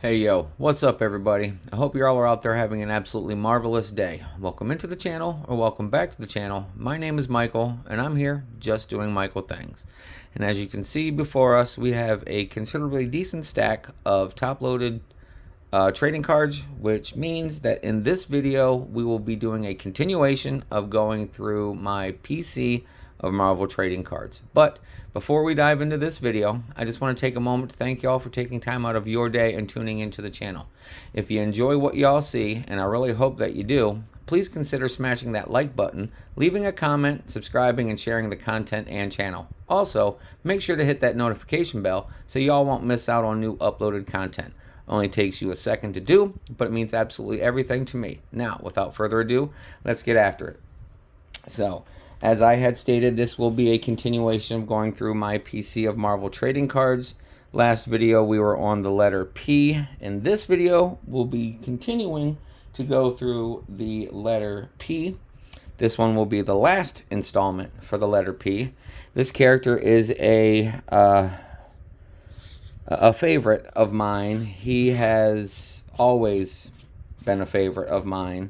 Hey yo, what's up everybody? I hope you all are out there having an absolutely marvelous day. Welcome into the channel, or welcome back to the channel. My name is Michael, and I'm here just doing Michael things. And as you can see before us, we have a considerably decent stack of top-loaded trading cards, which means that in this video, we will be doing a continuation of going through my PC of Marvel trading cards. But before we dive into this video, I just want to take a moment to thank y'all for taking time out of your day and tuning into the channel. If you enjoy what y'all see, and I really hope that you do, please consider smashing that like button, leaving a comment, subscribing, and sharing the content and channel. Also, make sure to hit that notification bell so y'all won't miss out on new uploaded content. Only takes you a second to do, but it means absolutely everything to me. Now, without further ado, let's get after it. So, as I had stated, this will be a continuation of going through my PC of Marvel trading cards. Last video, we were on the letter P. In this video, we'll be continuing to go through the letter P. This one will be the last installment for the letter P. This character is a favorite of mine. He has always been a favorite of mine.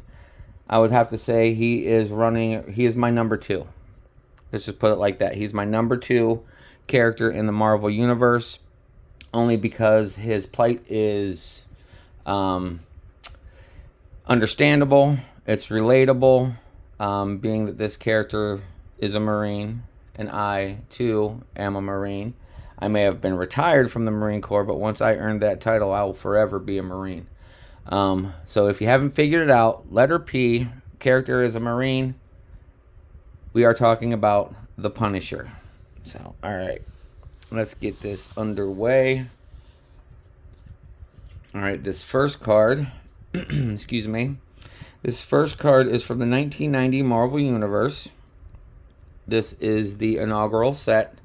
I would have to say he is my number 2. Let's just put it like that. He's my number 2 character in the Marvel Universe, only because his plight is understandable. It's relatable, being that this character is a Marine, and I, too, am a Marine. I may have been retired from the Marine Corps, but once I earned that title, I will forever be a Marine. So if you haven't figured it out, letter P, character is a Marine. We are talking about the Punisher. So, alright, let's get this underway. Alright, this first card, excuse me, this first card is from the 1990 Marvel Universe. This is the inaugural set.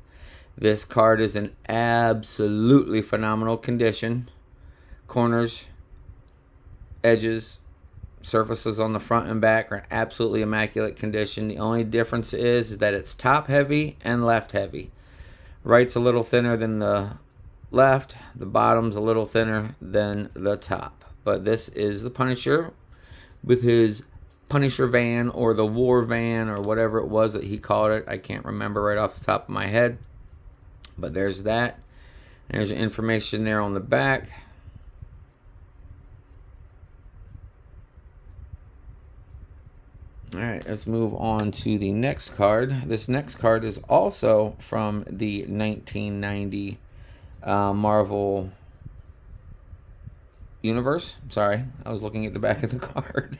This card is in absolutely phenomenal condition. Corners, edges, surfaces on the front and back are in absolutely immaculate condition. The only difference is that it's top heavy and left heavy. Right's a little thinner than the left. The bottom's a little thinner than the top. But this is the Punisher with his Punisher van, or the War van, or whatever it was that he called it. I can't remember right off the top of my head. But there's that. There's information there on the back. Alright, let's move on to the next card. This next card is also from the 1990 Marvel Universe. Sorry, I was looking at the back of the card.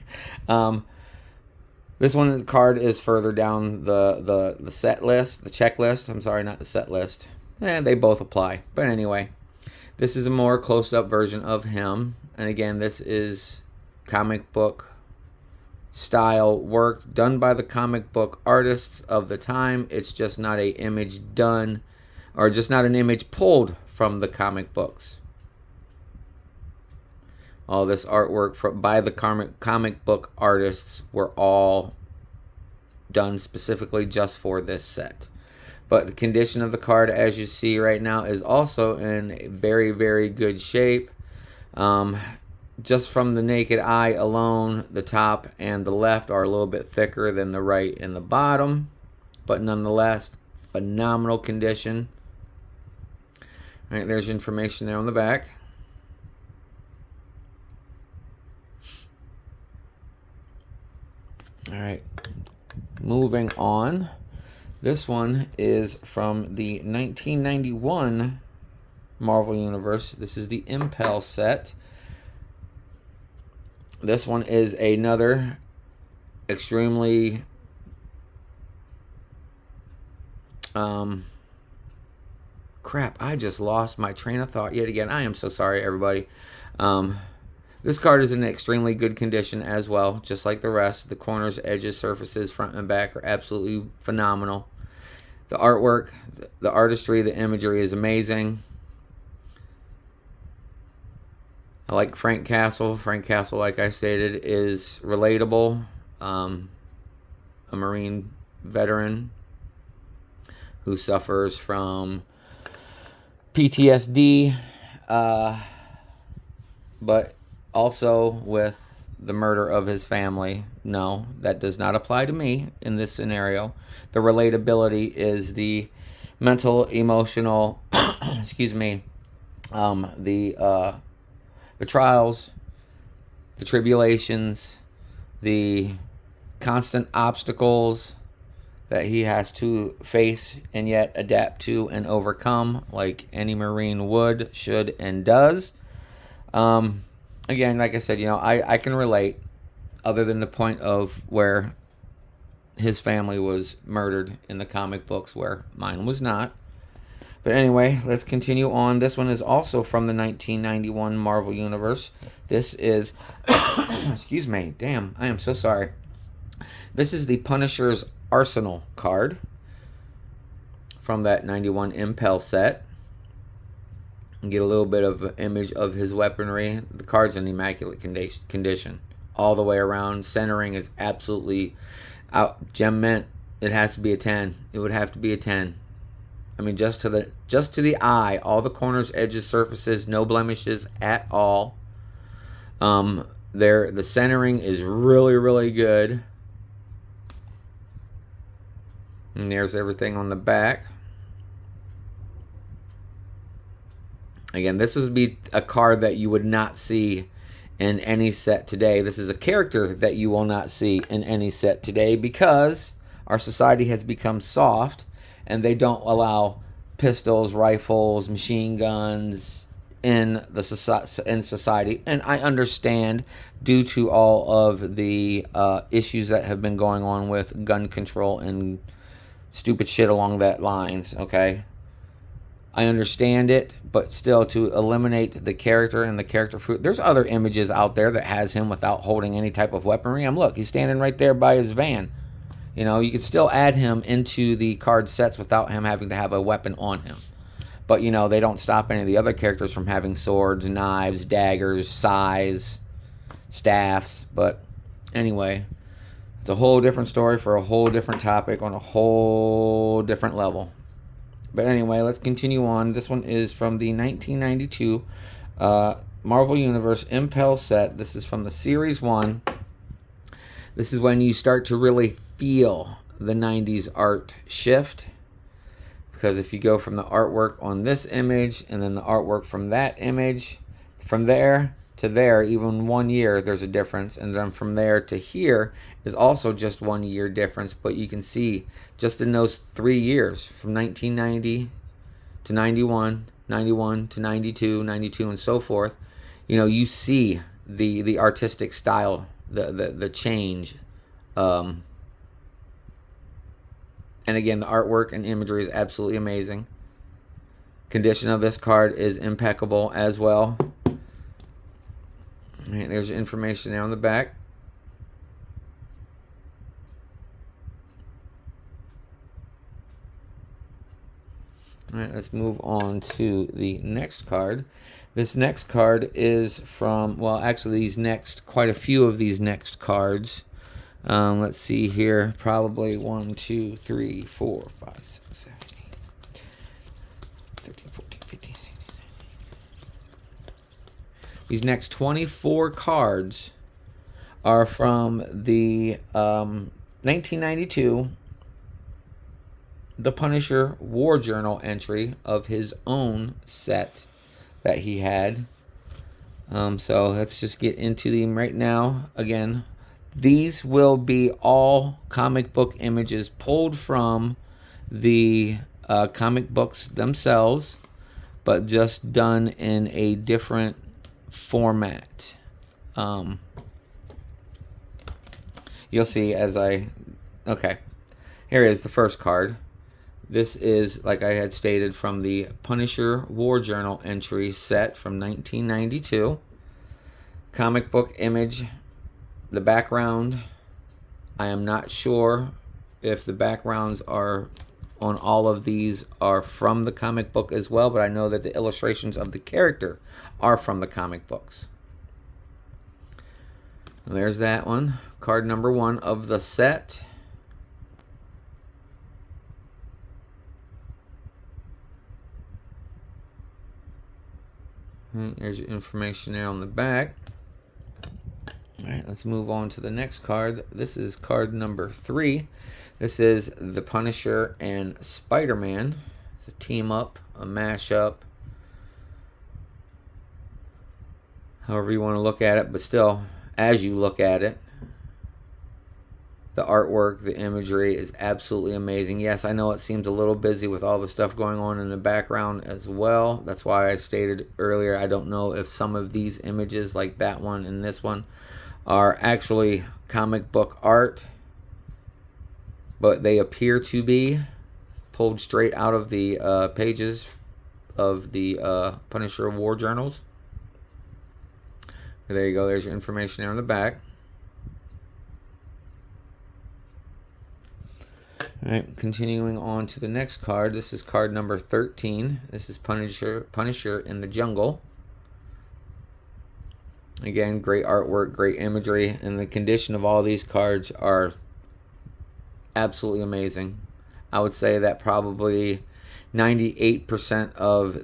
This one, the card is further down the set list, the checklist. I'm sorry, not the set list. They both apply. But anyway, this is a more close-up version of him. And again, this is comic book style work done by the comic book artists of the time. It's just not an image done, or just not an image pulled from the comic books. All this artwork by the comic book artists were all done specifically just for this set. But the condition of the card, as you see right now, is also in very, very good shape. Just from the naked eye alone, the top and the left are a little bit thicker than the right and the bottom. But nonetheless, phenomenal condition. All right, there's information there on the back. All right, moving on. This one is from the 1991 Marvel Universe. This is the Impel set. This one is another extremely crap, I just lost my train of thought yet again. I am so sorry, everybody. This card is in extremely good condition as well, just like the rest. The corners, edges, surfaces, front and back are absolutely phenomenal. The artwork, the artistry, the imagery is amazing. I like Frank Castle. Frank Castle, like I stated, is relatable. A Marine veteran who suffers from PTSD, but also with the murder of his family. No, that does not apply to me in this scenario. The relatability is the mental, emotional, excuse me, the trials, the tribulations, the constant obstacles that he has to face and yet adapt to and overcome, like any Marine would, should, and does. Again, like I said, I can relate, other than the point of where his family was murdered in the comic books, where mine was not. But anyway, let's continue on. This one is also from the 1991 Marvel Universe. This is, excuse me, damn, I am so sorry. This is the Punisher's Arsenal card from that 91 Impel set. Get a little bit of an image of his weaponry. The card's in immaculate condition all the way around. Centering is absolutely out. Gem mint, it has to be a 10. It would have to be a 10. I mean, just to the eye, all the corners, edges, surfaces, no blemishes at all. The centering is really, really good. And there's everything on the back. Again, this would be a card that you would not see in any set today. This is a character that you will not see in any set today because our society has become soft and they don't allow pistols, rifles, machine guns in society. And I understand, due to all of the issues that have been going on with gun control and stupid shit along that lines, okay? I understand it, but still, to eliminate the character and the character fruit. There's other images out there that has him without holding any type of weaponry. Look, he's standing right there by his van. You could still add him into the card sets without him having to have a weapon on him. But, they don't stop any of the other characters from having swords, knives, daggers, scythes, staffs. But anyway, it's a whole different story for a whole different topic on a whole different level. But anyway, let's continue on. This one is from the 1992 Marvel Universe Impel set. This is from the Series 1. This is when you start to really feel the 90s art shift. Because if you go from the artwork on this image and then the artwork from that image, from there to there, even 1 year, there's a difference. And then from there to here is also just 1 year difference. But you can see just in those 3 years, from 1990 to 91, 91 to 92, 92, and so forth, you see the artistic style, the change. And again, the artwork and imagery is absolutely amazing. Condition of this card is impeccable as well. And there's information there on the back. All right, let's move on to the next card. This next card is from, quite a few of these next cards. Let's see here. Probably 1, 2, 3, 4, 5, 6, 7, 8, 13, 14, 15, 16, 17. These next 24 cards are from the 1992 The Punisher War Journal entry of his own set that he had. So let's just get into them right now. Again, these will be all comic book images pulled from the comic books themselves, but just done in a different format. You'll see as okay, here is the first card. This is, like I had stated, from the Punisher War Journal entry set from 1992. Comic book image. The background, I am not sure if the backgrounds are on all of these are from the comic book as well, but I know that the illustrations of the character are from the comic books. And there's that one. Card number 1 of the set. There's your information there on the back. Alright, let's move on to the next card. This is card number 3. This is the Punisher and Spider-Man. It's a team up, a mashup, however you want to look at it, but still, as you look at it, the artwork, the imagery is absolutely amazing. Yes, I know it seems a little busy with all the stuff going on in the background as well. That's why I stated earlier, I don't know if some of these images, like that one and this one, are actually comic book art, but they appear to be pulled straight out of the pages of the Punisher War Journals. There you go. There's your information there on the back. Alright, continuing on to the next card. This is card number 13. This is Punisher in the Jungle. Again, great artwork, great imagery, and the condition of all these cards are absolutely amazing. I would say that probably 98% of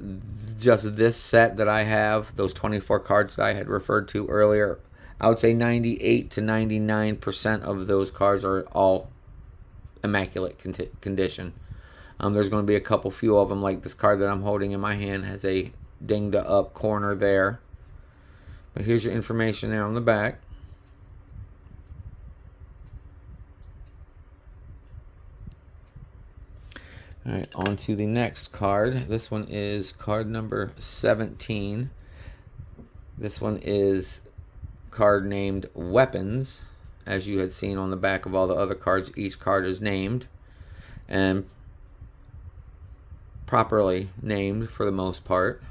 just this set that I have, those 24 cards that I had referred to earlier, I would say 98 to 99% of those cards are all immaculate condition. There's going to be a couple few of them, like this card that I'm holding in my hand has a dinged up corner there. But here's your information there on the back. Alright, on to the next card. This one is card number 17. This one is card named Weapons. As you had seen on the back of all the other cards, each card is named and properly named for the most part.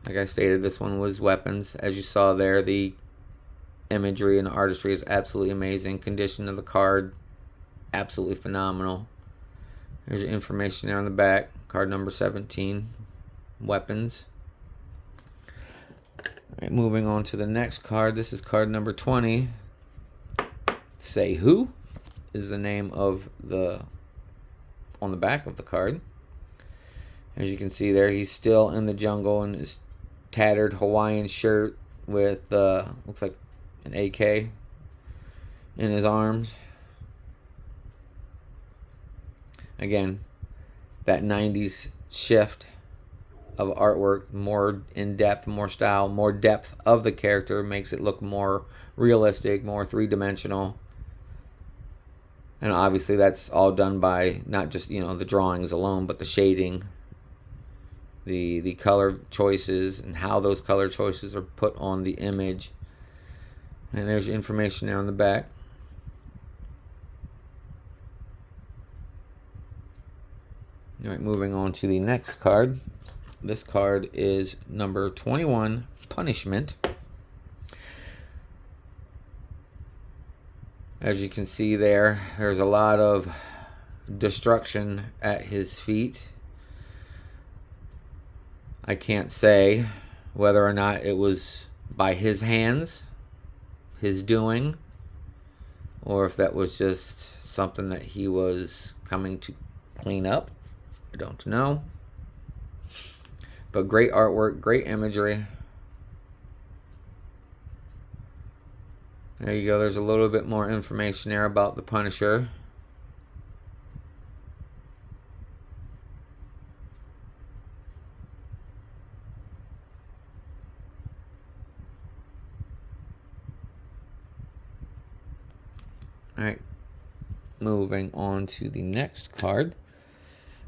Like I stated, this one was Weapons. As you saw there, the imagery and the artistry is absolutely amazing. Condition of the card, absolutely phenomenal. There's your information there on the back. Card number 17, Weapons. Alright, moving on to the next card. This is card number 20. Say Who is the name of the on the back of the card. As you can see there, he's still in the jungle in his tattered Hawaiian shirt with looks like an AK in his arms. Again, that 90s shift of artwork, more in depth, more style, more depth of the character, makes it look more realistic, more three-dimensional. And obviously that's all done by not just, the drawings alone, but the shading, the color choices, and how those color choices are put on the image. And there's your information there on the back. Alright, moving on to the next card. This card is number 21, Punishment. As you can see there, there's a lot of destruction at his feet. I can't say whether or not it was by his hands, his doing, or if that was just something that he was coming to clean up. I don't know. But great artwork, great imagery. There you go. There's a little bit more information there about the Punisher. Alright. Moving on to the next card.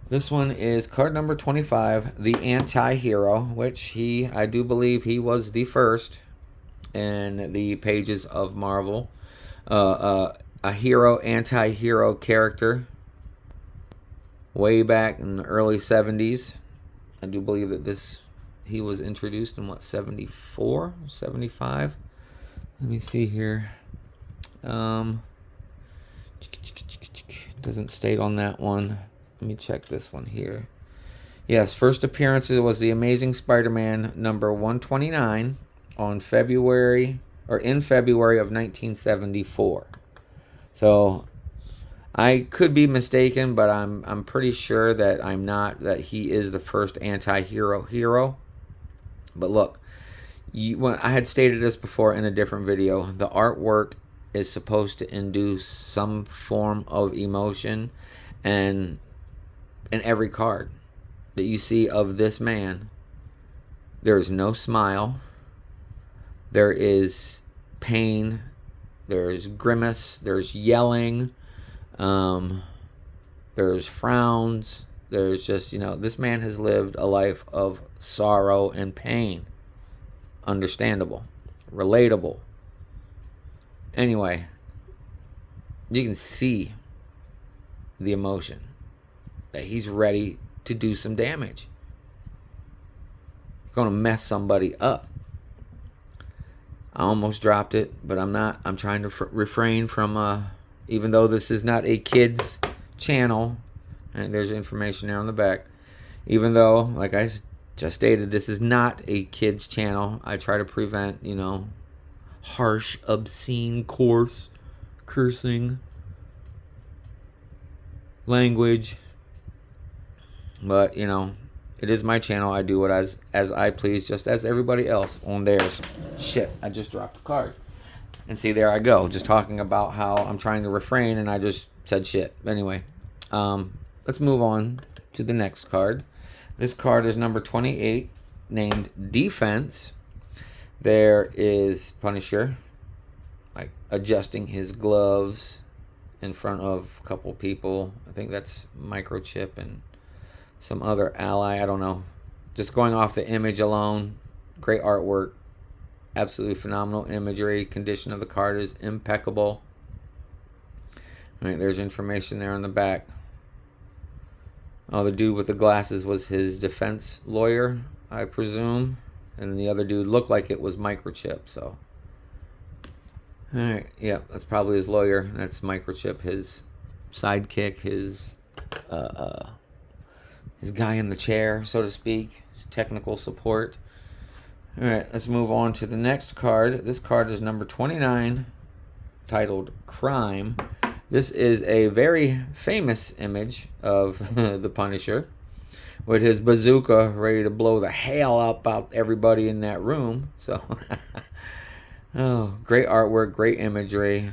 This one is card number 25, the Anti-Hero, which I do believe he was the first in the pages of Marvel. A hero, anti-hero character way back in the early 70s. I do believe that he was introduced in 74, 75? Let me see here. Doesn't state on that one. Let me check this one here. Yes, first appearance was the Amazing Spider-Man number 129 in February of 1974. So I could be mistaken, but I'm pretty sure that I'm not, that he is the first anti-hero hero. But look, when I had stated this before in a different video, the artwork is supposed to induce some form of emotion, and in every card that you see of this man, there is no smile, there is pain, there's grimace, there's yelling, there's frowns, there's just, this man has lived a life of sorrow and pain. Understandable, relatable. Anyway, you can see the emotion that he's ready to do some damage. He's going to mess somebody up. I almost dropped it, but I'm not. I'm trying to refrain from, even though this is not a kids channel, and there's information there on the back, even though, like I just stated, this is not a kids channel, I try to prevent, harsh, obscene, coarse, cursing, language. But, it is my channel. I do it as I please, just as everybody else on theirs. Shit, I just dropped a card. And see, there I go, just talking about how I'm trying to refrain, and I just said shit. Anyway, let's move on to the next card. This card is number 28, named Defense. There is Punisher, like, adjusting his gloves in front of a couple people. I think that's Microchip and some other ally. I don't know. Just going off the image alone, great artwork. Absolutely phenomenal imagery. Condition of the card is impeccable. All right, there's information there on the back. Oh, the dude with the glasses was his defense lawyer, I presume. And the other dude looked like it was Microchip, so. Alright, yeah, that's probably his lawyer. That's Microchip, his sidekick, his guy in the chair, so to speak. His technical support. Alright, let's move on to the next card. This card is number 29, titled Crime. This is a very famous image of the Punisher, with his bazooka ready to blow the hell up out everybody in that room. So, oh, great artwork, great imagery.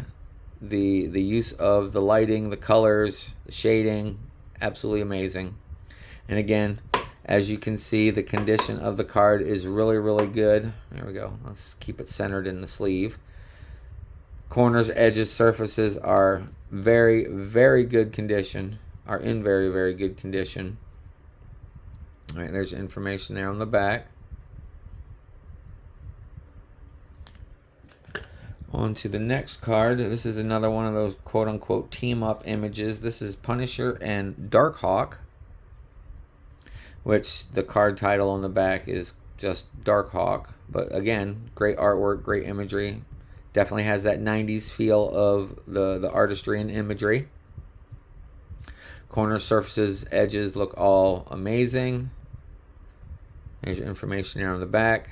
The use of the lighting, the colors, the shading, absolutely amazing. And again, as you can see, the condition of the card is really, really good. There we go. Let's keep it centered in the sleeve. Corners, edges, surfaces are very, very good condition. Are in very, very good condition. All right, there's information there on the back. On to the next card. This is another one of those quote-unquote team-up images. This is Punisher and Darkhawk, which the card title on the back is just Darkhawk. But again, great artwork, great imagery. Definitely has that 90s feel of the artistry and imagery. Corner surfaces, edges look all amazing. There's your information there on the back.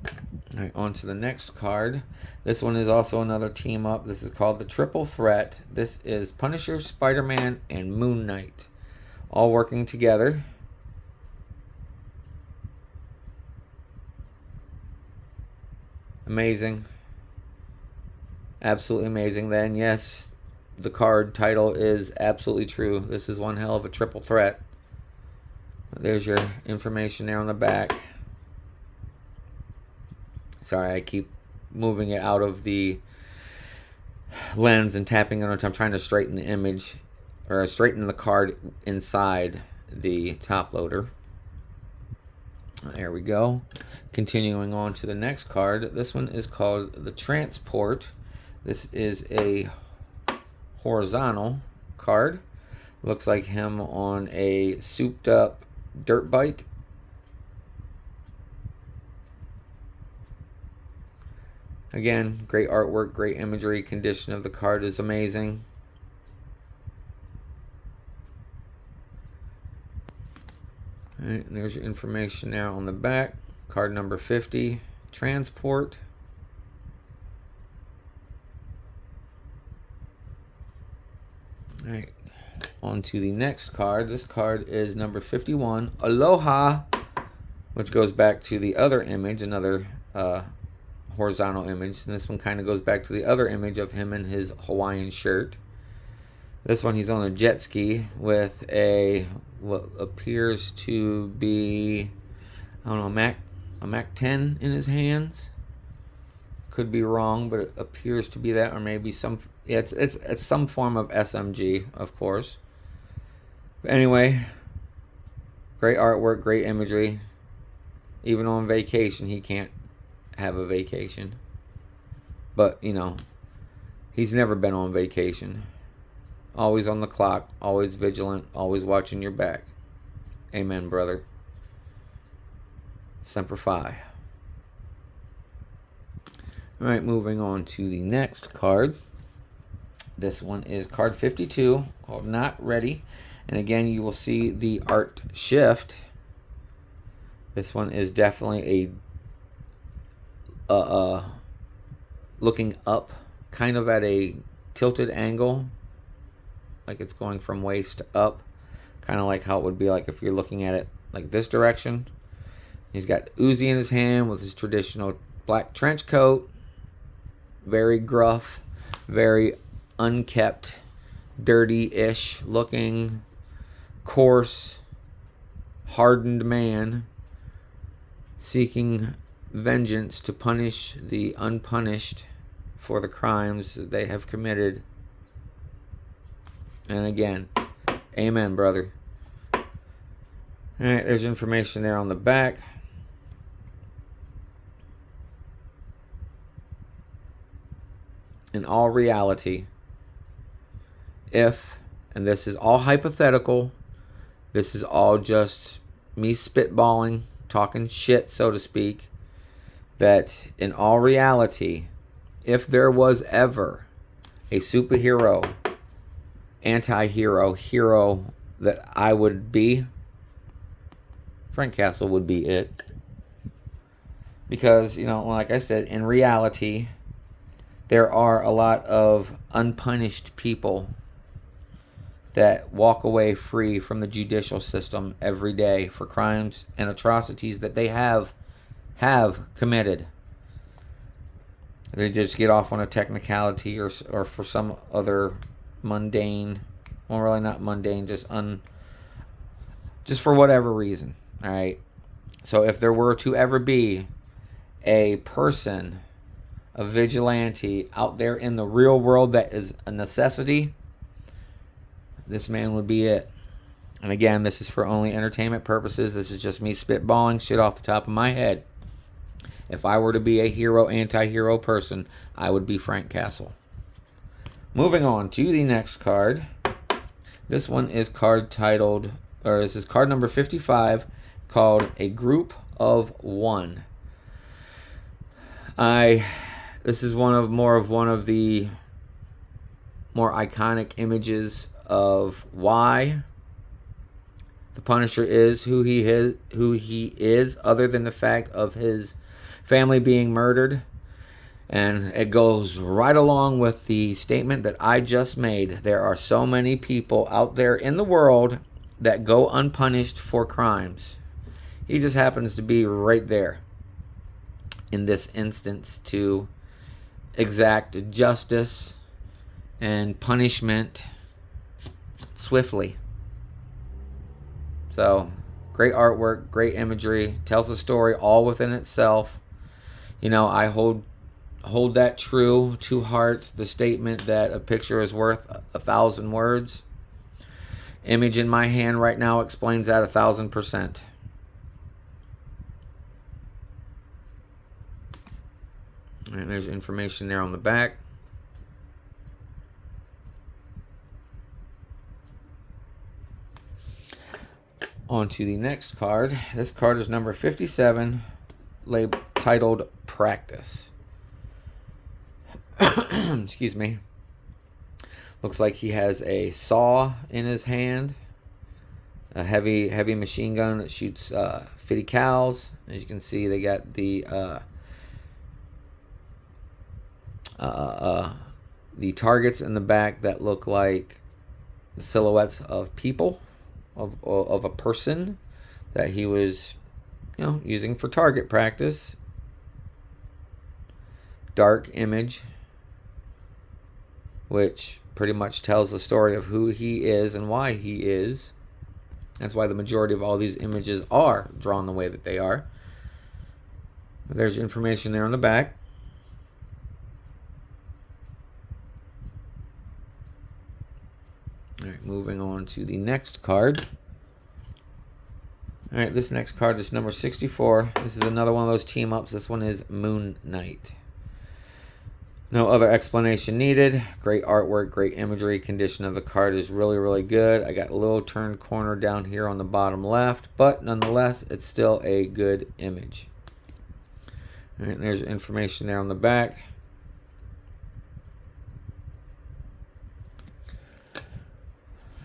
All right, on to the next card. This one is also another team up. This is called the Triple Threat. This is Punisher, Spider-Man, and Moon Knight, all working together. Amazing. Absolutely amazing. Then, yes, the card title is absolutely true. This is one hell of a triple threat. There's your information there on the back. Sorry, I keep moving it out of the lens and tapping on it. I'm trying to straighten the image, or straighten the card inside the top loader. There we go. Continuing on to the next card. This one is called the Transport. This is a horizontal card. Looks like him on a souped up dirt bike. Again, great artwork, great imagery. Condition of the card is amazing. All right, and there's your information there on the back. Card number 50, Transport. On to the next card. This card is number 51, Aloha, which goes back to the other image, another horizontal image. And this one kind of goes back to the other image of him in his Hawaiian shirt. This one, he's on a jet ski with what appears to be, I don't know, a Mac 10 in his hands. Could be wrong, but it appears to be that, or maybe it's some form of SMG, of course. But anyway, great artwork, great imagery. Even on vacation, he can't have a vacation. But, he's never been on vacation. Always on the clock, always vigilant, always watching your back. Amen, brother. Semper Fi. Alright, moving on to the next card. This one is card 52, called Not Ready. And again, you will see the art shift. This one is definitely a looking up, kind of at a tilted angle. Like it's going from waist up. Kind of like how it would be like if you're looking at it like this direction. He's got Uzi in his hand with his traditional black trench coat. Very gruff, very unkept, dirty-ish looking, coarse, hardened man seeking vengeance to punish the unpunished for the crimes that they have committed. And again, amen, brother. Alright, there's information there on the back. In all reality, if, and this is all hypothetical, this is all just me spitballing, talking shit, so to speak, that in all reality, if there was ever a superhero, anti-hero, hero that I would be, Frank Castle would be it. Because, like I said, in reality, there are a lot of unpunished people that walk away free from the judicial system every day for crimes and atrocities that they have committed. They just get off on a technicality or for some other mundane, well, really not mundane, just for whatever reason. All right. So if there were to ever be a person, a vigilante out there in the real world that is a necessity, this man would be it. And again, this is for only entertainment purposes. This is just me spitballing shit off the top of my head. If I were to be a hero, anti-hero person, I would be Frank Castle. Moving on to the next card. This one is this is card number 55, called A Group of One. This is one of the more iconic images of why the Punisher is who he is, other than the fact of his family being murdered. And it goes right along with the statement that I just made. There are so many people out there in the world that go unpunished for crimes. He just happens to be right there in this instance to exact justice and punishment swiftly. So, great artwork, great imagery, tells a story all within itself. I hold that true to heart, the statement that a picture is worth 1,000 words. Image in my hand right now explains that 1,000%. And there's information there on the back. On to the next card. This card is number 57, titled Practice. Excuse me. Looks like he has a saw in his hand, a heavy machine gun that shoots 50 cals. As you can see, they got the targets in the back that look like the silhouettes of people, of a person that he was, using for target practice. Dark image, which pretty much tells the story of who he is and why he is. That's why the majority of all these images are drawn the way that they are. There's information there on the back. All right, moving on to the next card. All right, this next card is number 64. This is another one of those team ups. This one is Moon Knight. No other explanation needed. Great artwork, great imagery. Condition of the card is really, really good. I got a little turned corner down here on the bottom left, but nonetheless, it's still a good image. All right, there's information there on the back.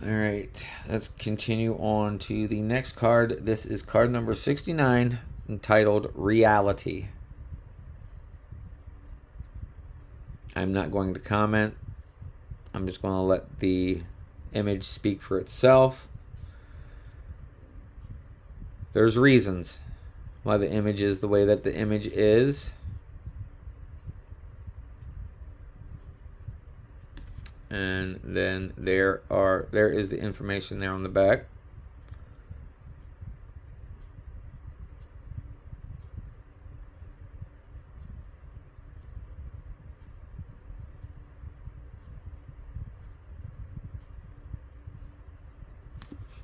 All right, let's continue on to the next card. This is card number 69, entitled Reality. I'm not going to comment. I'm just going to let the image speak for itself. There's reasons why the image is the way that the image is. And then there is the information there on the back.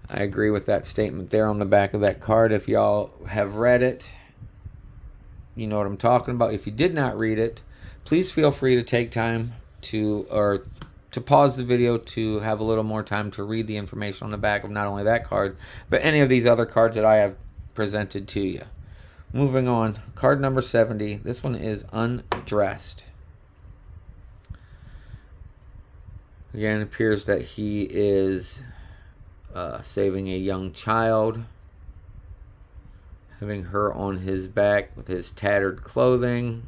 I agree with that statement there on the back of that card. If y'all have read it, you know what I'm talking about. If you did not read it, please feel free to take time to pause the video to have a little more time to read the information on the back of not only that card, but any of these other cards that I have presented to you. Moving on, card number 70. This one is Undressed. Again, it appears that he is saving a young child, having her on his back with his tattered clothing.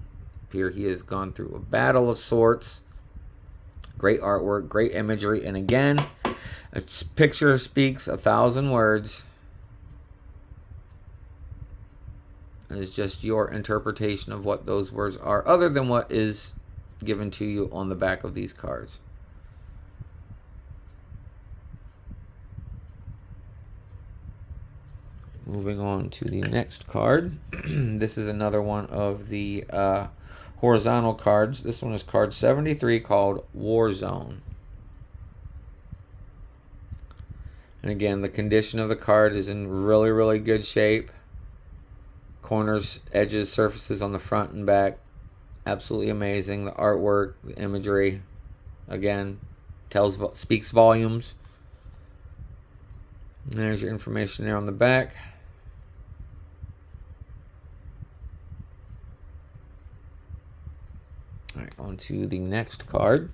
Here he has gone through a battle of sorts. Great artwork, great imagery, and again, a picture speaks 1,000 words. It's just your interpretation of what those words are, other than what is given to you on the back of these cards. Moving on to the next card. This is another one of the horizontal cards. This one is card 73, called War Zone. And again, the condition of the card is in really, really good shape. Corners, edges, surfaces on the front and back, absolutely amazing. The artwork, the imagery, again, speaks volumes. And there's your information there on the back. All right, on to the next card.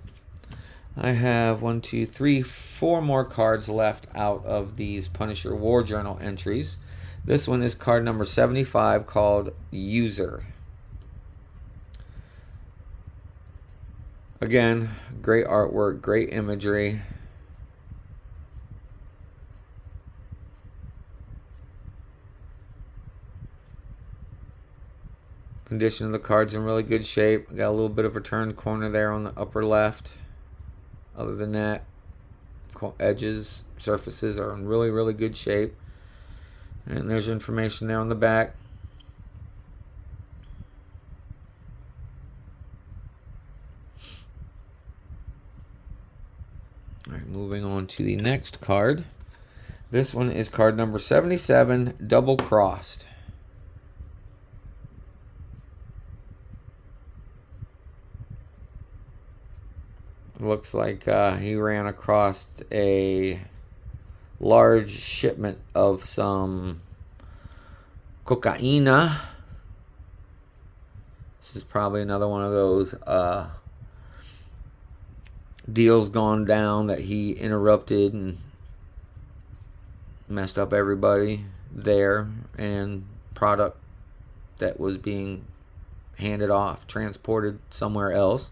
I have 4 more cards left out of these Punisher War Journal entries. This one is card number 75, called User. Again, great artwork, great imagery. Condition of the card's in really good shape. Got a little bit of a turned corner there on the upper left. Other than that, edges, surfaces are in really, really good shape. And there's information there on the back. All right, moving on to the next card. This one is card number 77, Double Crossed. Looks like he ran across a large shipment of some cocaina. This is probably another one of those deals gone down that he interrupted and messed up everybody there, and product that was being handed off, transported somewhere else.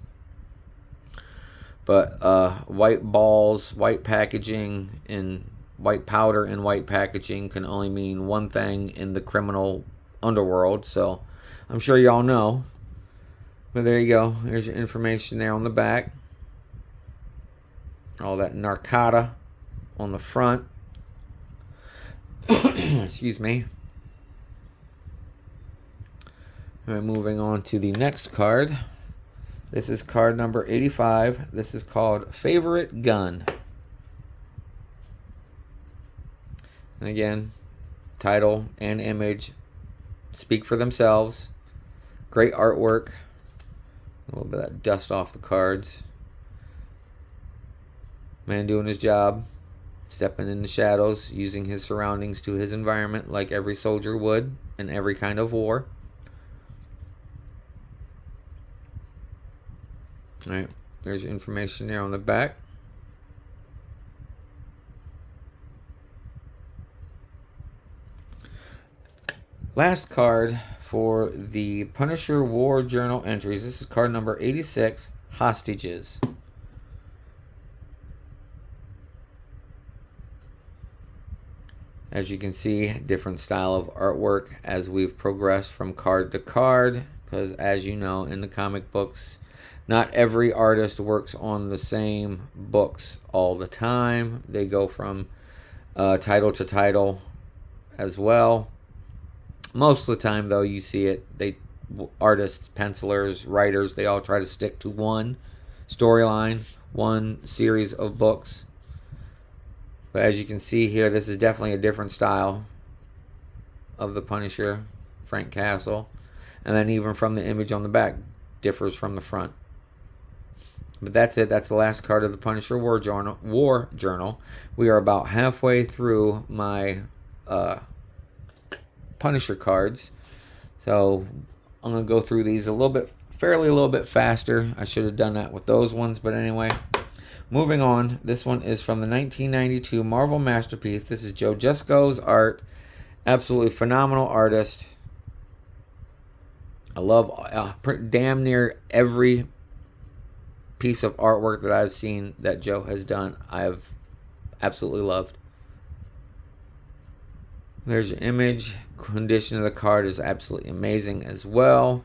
But white balls, white packaging, and white powder and white packaging can only mean one thing in the criminal underworld. So I'm sure y'all know. But there you go. There's your information there on the back. All that narcata on the front. Excuse me. All right, moving on to the next card. This is card number 85. This is called Favorite Gun. And again, title and image speak for themselves. Great artwork. A little bit of that dust off the cards. Man doing his job. Stepping in the shadows, using his surroundings to his environment like every soldier would in every kind of war. Alright, there's your information there on the back. Last card for the Punisher War Journal entries. This is card number 86, Hostages. As you can see, different style of artwork as we've progressed from card to card. Because as you know, in the comic books, not every artist works on the same books all the time. They go from title to title as well. Most of the time, though, you see it. Artists, pencilers, writers, they all try to stick to one storyline, one series of books. But as you can see here, this is definitely a different style of the Punisher, Frank Castle. And then even from the image on the back, differs from the front. But that's it. That's the last card of the Punisher War Journal. We are about halfway through my Punisher cards. So I'm going to go through these a little bit faster. I should have done that with those ones. But anyway, moving on. This one is from the 1992 Marvel Masterpiece. This is Joe Jusko's art. Absolutely phenomenal artist. I love damn near every piece of artwork that I've seen that Joe has done. I've absolutely loved. There's your image. Condition of the card is absolutely amazing as well.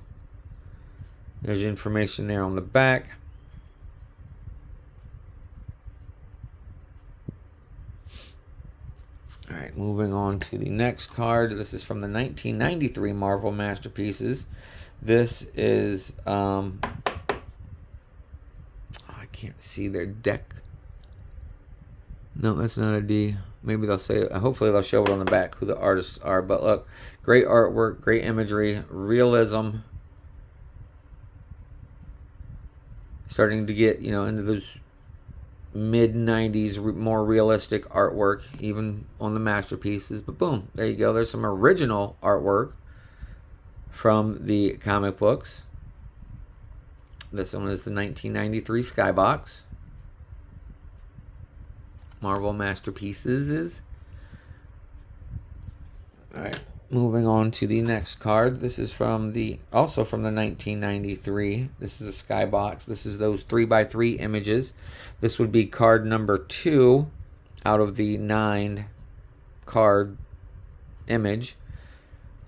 There's your information there on the back. Alright, moving on to the next card. This is from the 1993 Marvel Masterpieces. This is I can't see their deck. No, that's not a D. Maybe they'll say, hopefully they'll show it on the back who the artists are. But look, great artwork, great imagery, realism. Starting to get, into those mid-90s more realistic artwork, even on the masterpieces. But boom, there you go. There's some original artwork from the comic books. This one is the 1993 Skybox. Marvel Masterpieces. Alright, moving on to the next card. This is also from the 1993. This is a Skybox. This is those 3x3 images. This would be card number 2 out of the 9 card image.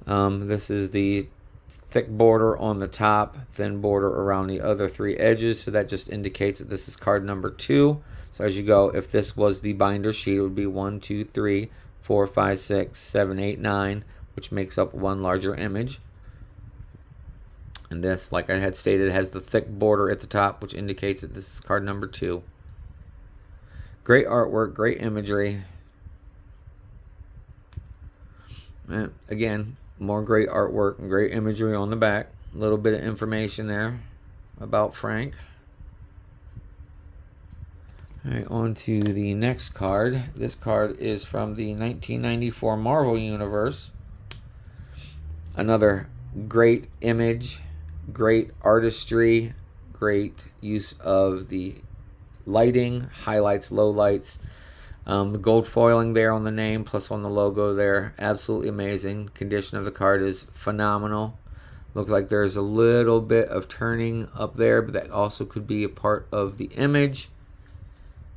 This is the thick border on the top, thin border around the other 3 edges. So that just indicates that this is card number 2. So as you go, if this was the binder sheet, it would be 1, 2, 3, 4, 5, 6, 7, 8, 9, which makes up one larger image. And this, like I had stated, has the thick border at the top, which indicates that this is card number 2. Great artwork, great imagery. And again, more great artwork and great imagery on the back. A little bit of information there about Frank. Alright, on to the next card. This card is from the 1994 Marvel Universe. Another great image, great artistry, great use of the lighting, highlights, lowlights. The gold foiling there on the name, plus on the logo there, absolutely amazing. Condition of the card is phenomenal. Looks like there's a little bit of turning up there, but that also could be a part of the image.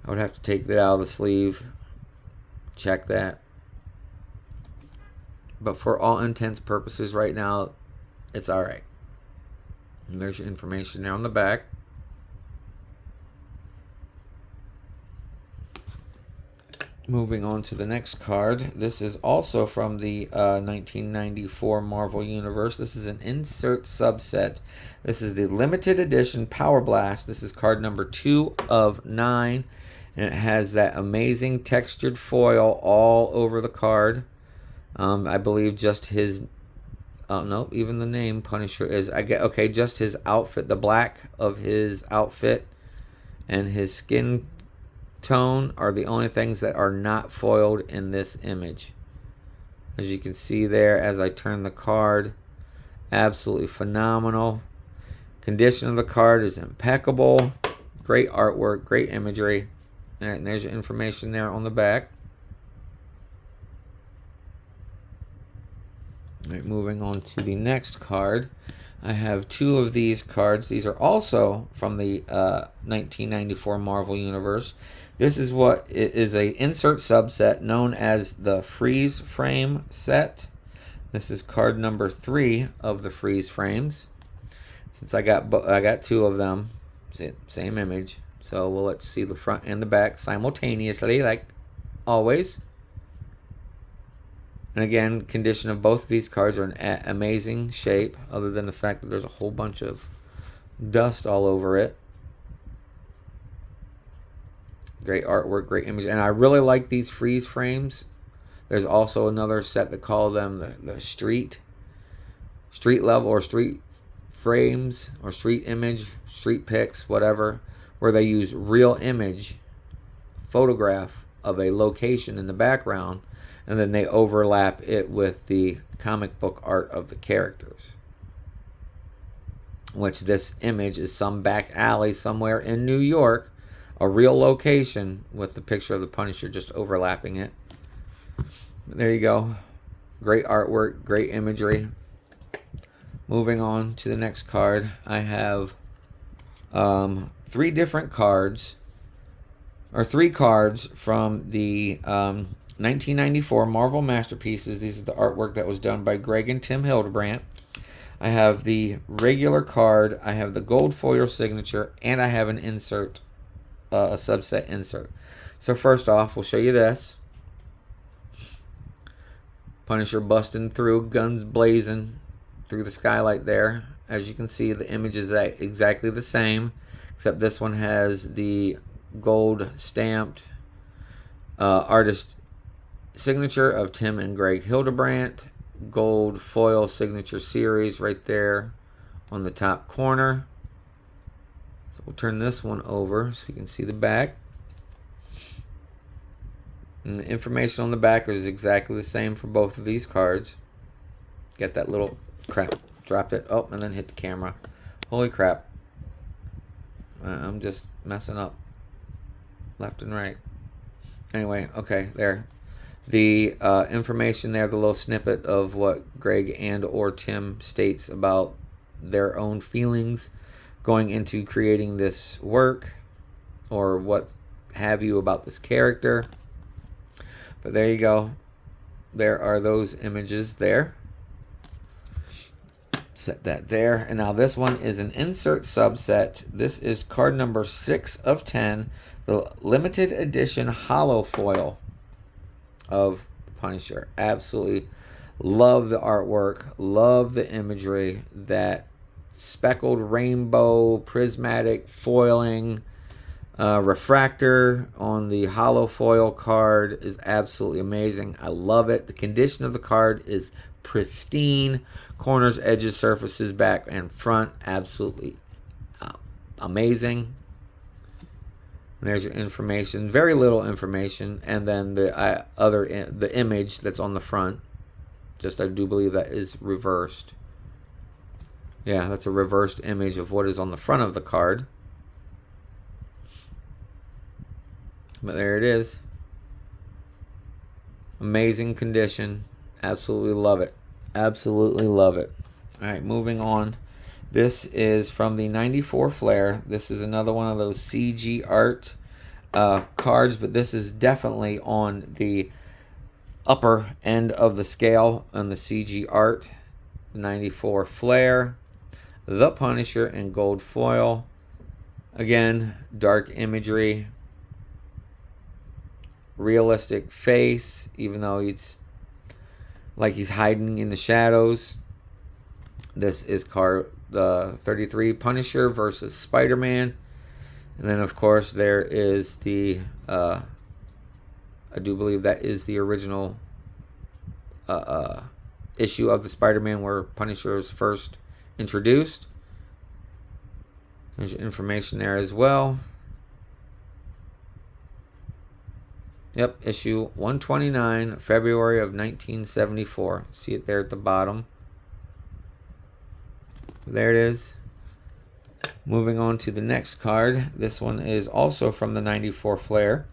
I would have to take that out of the sleeve, check that. But for all intents purposes right now, it's alright. And there's your information there on the back. Moving on to the next card. This is also from the 1994 Marvel Universe. This is an insert subset. This is the limited edition Power Blast. This is card number 2 of 9. And it has that amazing textured foil all over the card. I believe just his... Oh, no, even the name Punisher is... Okay, just his outfit. The black of his outfit and his skin tone are the only things that are not foiled in this image. As you can see there, as I turn the card, absolutely phenomenal. Condition of the card is impeccable. Great artwork, great imagery. All right, and there's your information there on the back. All right, moving on to the next card. I have 2 of these cards. These are also from the 1994 Marvel Universe. This is what is a insert subset known as the Freeze Frame set. This is card number 3 of the Freeze Frames. Since I got 2 of them, same image. So we'll let you see the front and the back simultaneously, like always. And again, condition of both of these cards are in amazing shape, other than the fact that there's a whole bunch of dust all over it. Great artwork, great image. And I really like these freeze frames. There's also another set that call them the street level or street frames or street image, street pics, whatever, where they use real image, photograph of a location in the background, and then they overlap it with the comic book art of the characters. Which this image is some back alley somewhere in New York, a real location with the picture of the Punisher just overlapping it. There you go. Great artwork, great imagery. Moving on to the next card, I have 3 different cards, or 3 cards from the 1994 Marvel Masterpieces. These are the artwork that was done by Greg and Tim Hildebrandt. I have the regular card, I have the gold foil signature, and I have an insert, a subset insert. So first off, we'll show you this. Punisher busting through, guns blazing through the skylight there. As you can see, the image is exactly the same, except this one has the gold stamped artist signature of Tim and Greg Hildebrandt. Gold foil signature series right there on the top corner. So we'll turn this one over so you can see the back. And the information on the back is exactly the same for both of these cards. Get that little crap. Dropped it. Oh, and then hit the camera. Holy crap. I'm just messing up left and right. Anyway, okay, there. The information there, the little snippet of what Greg and or Tim states about their own feelings going into creating this work, or what have you about this character. But there you go. There are those images there. Set that there. And now this one is an insert subset. This is card number 6 of 10. The limited edition hollow foil of Punisher. Absolutely love the artwork. Love the imagery. That speckled rainbow prismatic foiling refractor on the hollow foil card is absolutely amazing. I love it. The condition of the card is pristine. Corners, edges, surfaces, back and front, absolutely amazing. And there's your information. Very little information, and then the image that's on the front. Just I do believe that is reversed. Yeah, that's a reversed image of what is on the front of the card. But there it is. Amazing condition. Absolutely love it. Absolutely love it. All right, moving on. This is from the 94 Flair. This is another one of those CG art cards, but this is definitely on the upper end of the scale on the CG art. 94 Flair, the Punisher in gold foil. Again, dark imagery, realistic face, even though it's like he's hiding in the shadows. This is card 33 Punisher versus Spider-Man. And then, of course, there is the, I do believe that is the original issue of the Spider-Man where Punisher is first introduced. There's information there as well. Yep, issue 129, February of 1974. See it there at the bottom. There it is. Moving on to the next card. This one is also from the 94 Flair.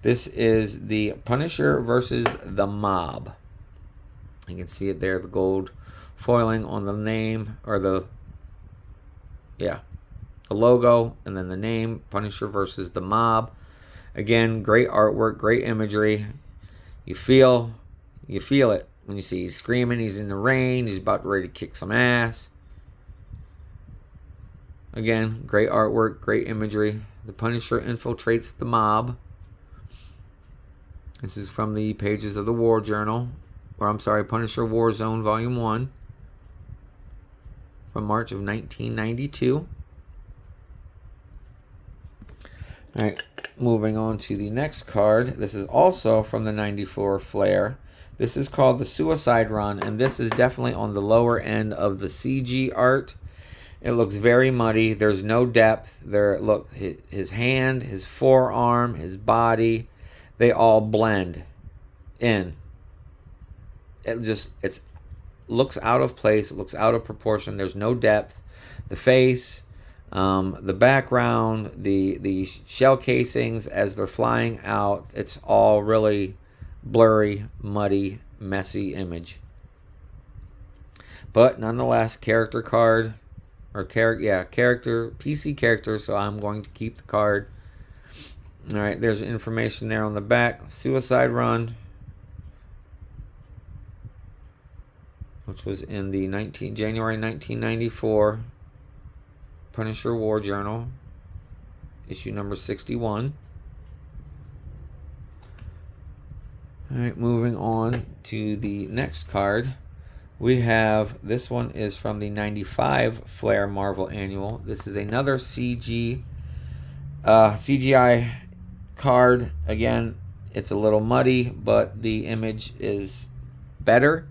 This is the Punisher versus the Mob. You can see it there, the gold foiling on the name, or the logo, and then the name, Punisher versus the Mob. Again, great artwork, great imagery. You feel it when you see he's screaming, he's in the rain, he's about ready to kick some ass. Again, great artwork, great imagery. The Punisher infiltrates the mob. This is from the pages of the War Journal, or I'm sorry, Punisher War Zone Volume 1 from March of 1992. All right, moving on to the next card. This is also from the 94 Flair. This is called the Suicide Run, and this is definitely on the lower end of the CG art. It looks very muddy. There's no depth. There, look, his hand, his forearm, his body, they all blend in. It looks out of place. It looks out of proportion. There's no depth. The face, the background, the shell casings as they're flying out, it's all really blurry, muddy, messy image. But nonetheless, character card, or character, PC character, so I'm going to keep the card. All right, there's information there on the back. Suicide Run, which was in the January 1994 Punisher War Journal, issue number 61. All right, moving on to the next card. We have, this one is from the 95 Flair Marvel Annual. This is another CGI card. Again, it's a little muddy, but the image is better.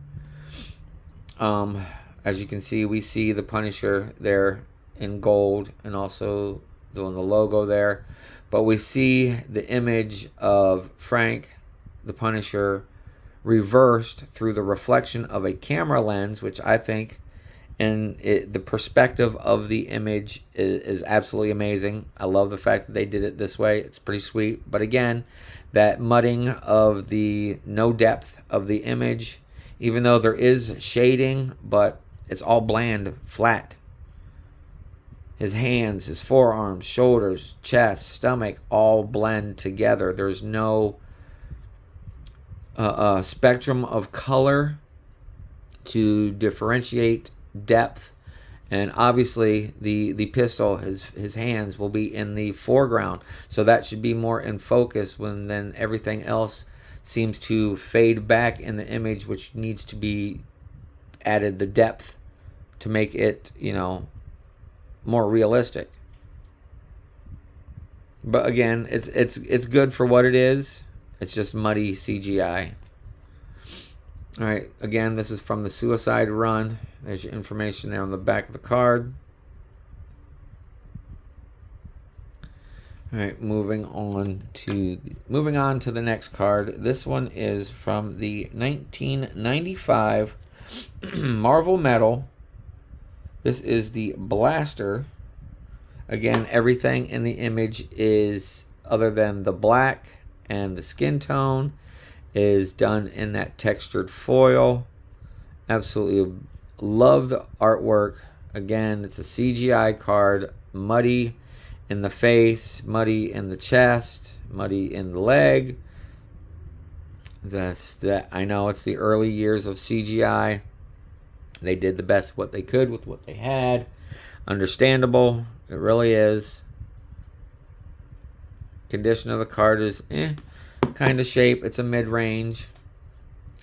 As you can see, we see the Punisher there in gold, and also doing the logo there. But we see the image of Frank, the Punisher, reversed through the reflection of a camera lens, which I think the perspective of the image is absolutely amazing. I love the fact that they did it this way. It's pretty sweet. But again, that mudding of the no depth of the image, even though there is shading, but it's all bland, flat. His hands, his forearms, shoulders, chest, stomach all blend together. There's no spectrum of color to differentiate depth. And obviously the pistol, his hands will be in the foreground, so that should be more in focus, when then everything else seems to fade back in the image, which needs to be added the depth to make it, more realistic. But again, it's good for what it is. It's just muddy CGI. All right, again, this is from the Suicide Run. There's your information there on the back of the card. All right, moving on to the next card. This one is from the 1995 Marvel Metal. This is the Blaster. Again, everything in the image is, other than the black and the skin tone, is done in that textured foil. Absolutely love the artwork. Again, it's a CGI card. Muddy in the face, muddy in the chest, muddy in the leg. I know it's the early years of CGI. They did the best what they could with what they had. Understandable. It really is. Condition of the card is kind of shape. It's a mid-range.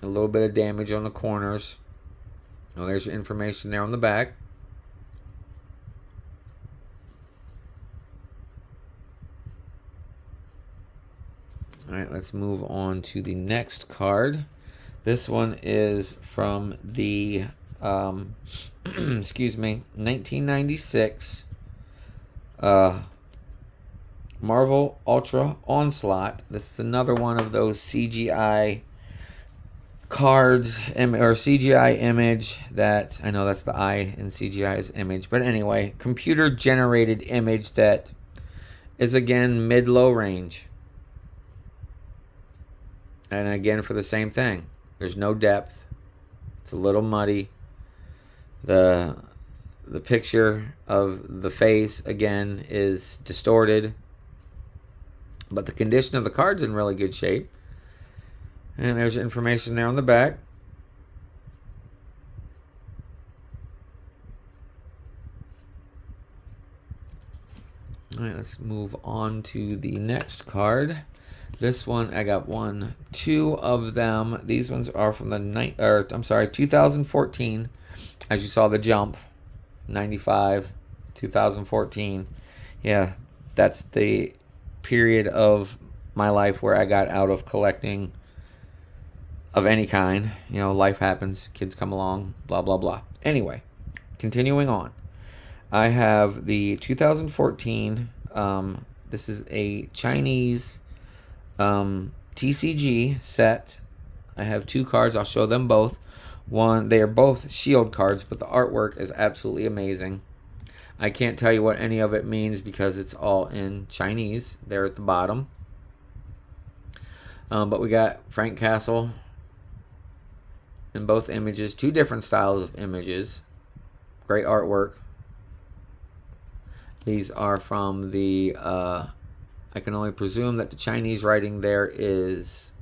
A little bit of damage on the corners. Oh, there's your information there on the back. All right, let's move on to the next card. This one is from the, excuse me, 1996 Marvel Ultra Onslaught. This is another one of those CGI cards or CGI image that, I know that's the I in CGI's image, but anyway, computer generated image that is again mid-low range. And again, for the same thing, there's no depth. It's a little muddy. The picture of the face again is distorted, but the condition of the card's in really good shape. And there's information there on the back. All right, let's move on to the next card. This one, I got two of them. These ones are from the 2014. As you saw, the jump, 95, 2014. Yeah, that's the period of my life where I got out of collecting of any kind. You know, life happens, kids come along, blah, blah, blah. Anyway, continuing on. I have the 2014, this is a Chinese TCG set. I have two cards. I'll show them both. They are both shield cards, but the artwork is absolutely amazing. I can't tell you what any of it means because it's all in Chinese there at the bottom. But we got Frank Castle in both images. Two different styles of images. Great artwork. These are from the... I can only presume that the Chinese writing there is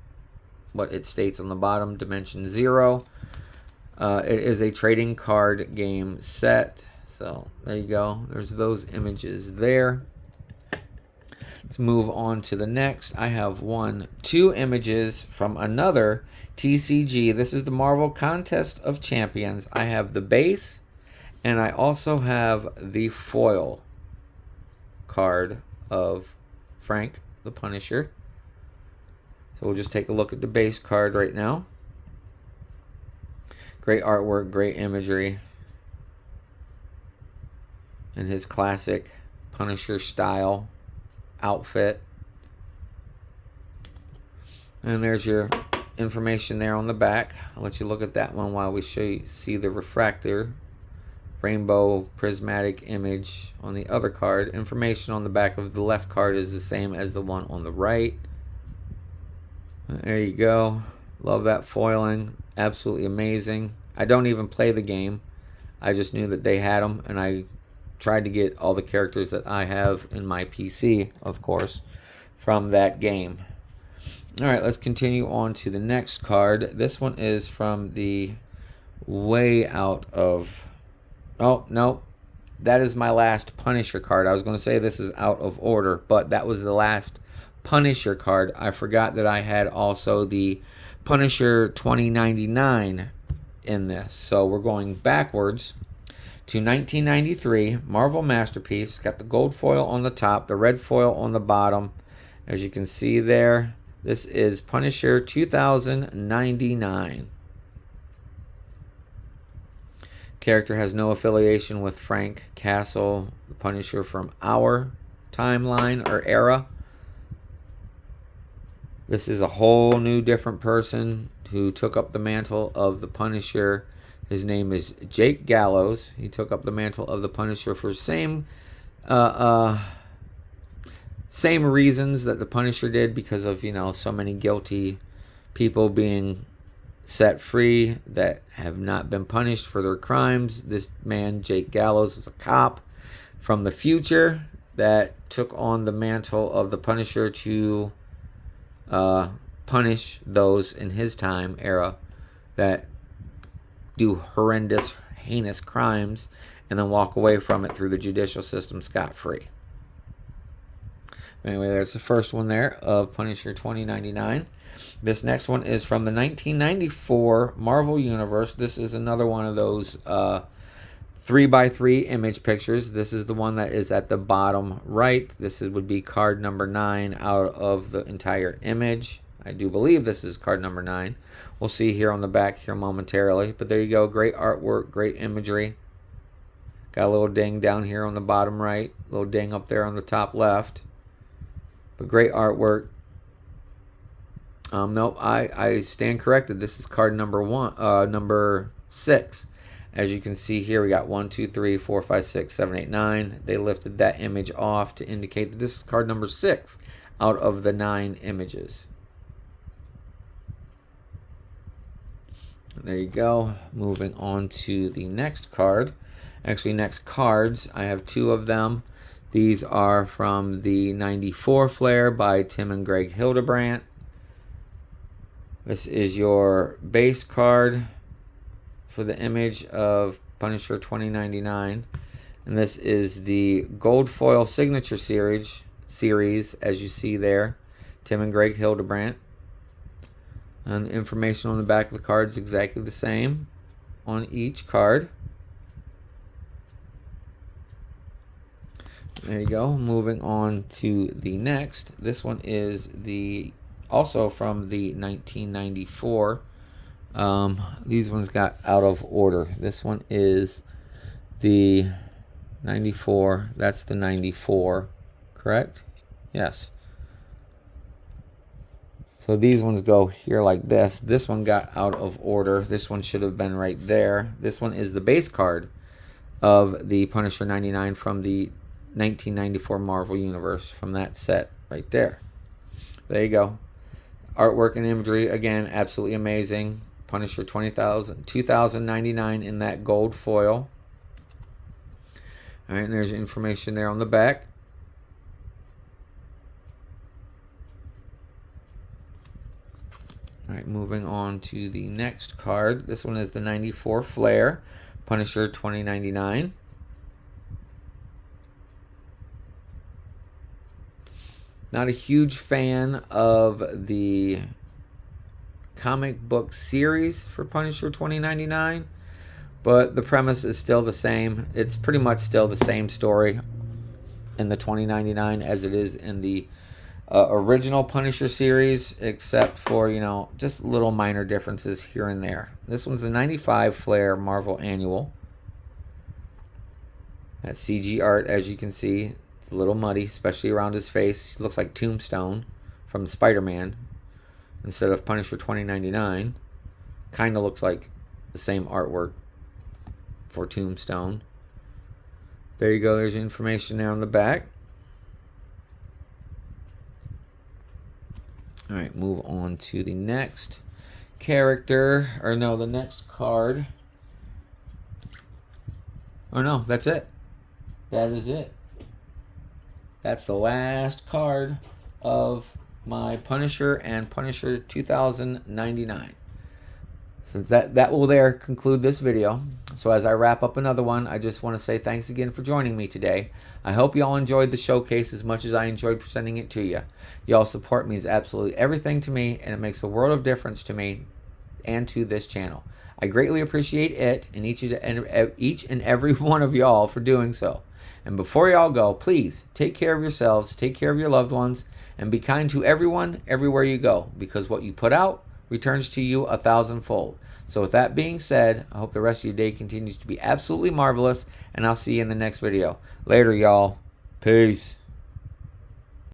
what it states on the bottom, Dimension 0. It is a trading card game set. So there you go. There's those images there. Let's move on to the next. I have two images from another TCG. This is the Marvel Contest of Champions. I have the base, and I also have the foil card of Frank the Punisher. So we'll just take a look at the base card right now. Great artwork, great imagery. And his classic Punisher style outfit. And there's your information there on the back. I'll let you look at that one while we see the refractor. Rainbow prismatic image on the other card. Information on the back of the left card is the same as the one on the right. There you go. Love that foiling. Absolutely amazing. I don't even play the game. I just knew that they had them, and I tried to get all the characters that I have in my PC, of course, from that game. All right, let's continue on to the next card. This one is from the way out of... Oh, no. That is my last Punisher card. I was going to say this is out of order, but that was the last Punisher card. I forgot that I had also the Punisher 2099 in this. So we're going backwards to 1993. Marvel Masterpiece. Got the gold foil on the top, the red foil on the bottom. As you can see there, this is Punisher 2099. Character has no affiliation with Frank Castle, the Punisher from our timeline or era. This is a whole new different person who took up the mantle of the Punisher. His name is Jake Gallows. He took up the mantle of the Punisher for same reasons that the Punisher did, because of, you know, so many guilty people being set free that have not been punished for their crimes. This man, Jake Gallows, was a cop from the future that took on the mantle of the Punisher to punish those in his time era that do horrendous, heinous crimes and then walk away from it through the judicial system scot-free. Anyway, there's the first one there of Punisher 2099. This next one is from the 1994 Marvel Universe. This is another one of those 3x3 image pictures. This is the one that is at the bottom right. This would be card number 9 out of the entire image. I do believe this is card number 9. We'll see here on the back here momentarily. But there you go. Great artwork, great imagery. Got a little ding down here on the bottom right. A little ding up there on the top left. But great artwork. Nope, I stand corrected. This is card number 6. As you can see here, we got 1, 2, 3, 4, 5, 6, 7, 8, 9. They lifted that image off to indicate that this is card number 6 out of the 9 images. There you go. Moving on to the next card. Actually, next cards. I have 2 of them. These are from the 94 Flair by Tim and Greg Hildebrandt. This is your base card for the image of Punisher 2099. And this is the gold foil signature series, as you see there. Tim and Greg Hildebrandt. And the information on the back of the card is exactly the same on each card. There you go. Moving on to the next. This one is also from the 1994. These ones got out of order. This one is the 94. That's the 94, correct? Yes. So these ones go here like this. This one got out of order. This one should have been right there. This one is the base card of the Punisher 99 from the 1994 Marvel Universe, from that set right there. There you go. Artwork and imagery, again, absolutely amazing. Punisher 2099 in that gold foil. All right, and there's information there on the back. All right, moving on to the next card. This one is the 94 Flair, Punisher 2099. Not a huge fan of the comic book series for Punisher 2099, but the premise is still the same. It's pretty much still the same story in the 2099 as it is in the original Punisher series, except for, just little minor differences here and there. This one's the 95 Flair Marvel Annual. That CG art, as you can see, it's a little muddy, especially around his face. He looks like Tombstone from Spider-Man instead of Punisher 2099. Kind of looks like the same artwork for Tombstone. There you go. There's information there on the back. All right, move on to the next character, the next card. Oh no, that's it. That is it. That's the last card of my Punisher and Punisher 2099. Since that will conclude this video. So as I wrap up another one, I just want to say thanks again for joining me today. I hope you all enjoyed the showcase as much as I enjoyed presenting it to you. Y'all's support means absolutely everything to me, and it makes a world of difference to me and to this channel. I greatly appreciate it and each and every one of y'all for doing so. And before y'all go, please take care of yourselves, take care of your loved ones, and be kind to everyone everywhere you go, because what you put out returns to you 1,000-fold. So with that being said, I hope the rest of your day continues to be absolutely marvelous, and I'll see you in the next video. Later, y'all. Peace.